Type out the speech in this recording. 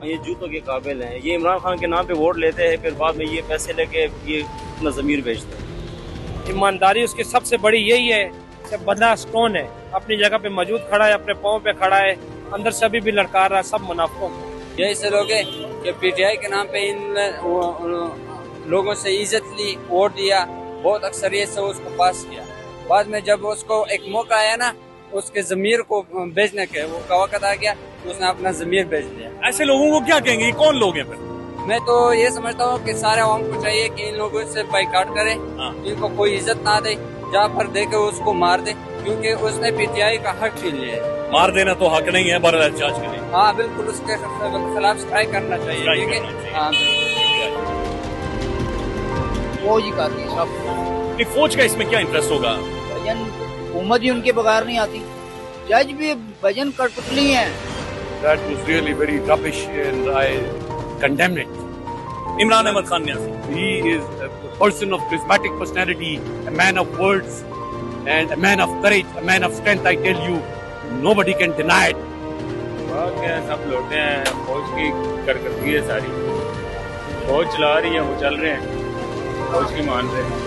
ये जूतों के काबिल हैं। ये इमरान खान के नाम पे वोट लेते हैं, फिर बाद में ये पैसे लेके ये अपना ज़मीर बेचते हैं। ईमानदारी उसकी सबसे बड़ी यही है कि बंदा स्टोन है, अपनी जगह पे मौजूद खड़ा है, अपने पाँव पे खड़ा है, अंदर से अभी भी लड़का रहा है सब मुनाफों को। यही से लोग हैं कि पीटीआई के नाम पे इन लोगों से इज्जत ली, वोट दिया, बहुत अक्सरियत से उसको पास किया। बाद में जब उसको एक मौका आया ना उसके जमीर को बेचने के, वो का वक्त आ गया तो उसने अपना जमीर बेच दिया। ऐसे लोगों को क्या कहेंगे, ये कौन लोग हैं फिर? मैं तो ये समझता हूँ कि सारे आवाम को चाहिए कि इन लोगों से बाइकाट करे, इनको कोई इज्जत ना दे, जहाँ पर दे के उसको मार दे, क्योंकि उसने पीटीआई का हक छीन लिया है। मार देना तो हक नहीं है बरए चार्ज के लिए। हाँ बिल्कुल, उसके खिलाफ स्ट्राइक करना चाहिए। हाँ फौज ही काफी है सब। फौज का इसमें क्या इंटरेस्ट होगा? भजन हुकूमत ही उनके बगैर नहीं आती। जज भी भजन कठपुतली हैं। That was really very rubbish and I condemn it. Imran Ahmad Khan न्यासी, He is a person of charismatic personality, a man of words and a man of courage, a man of strength. I tell you, nobody can deny it. सब लौटे हैं, फौज की करती है सारी, फौज चला रही है, वो चल रहे हैं, फौज की मान रहे हैं।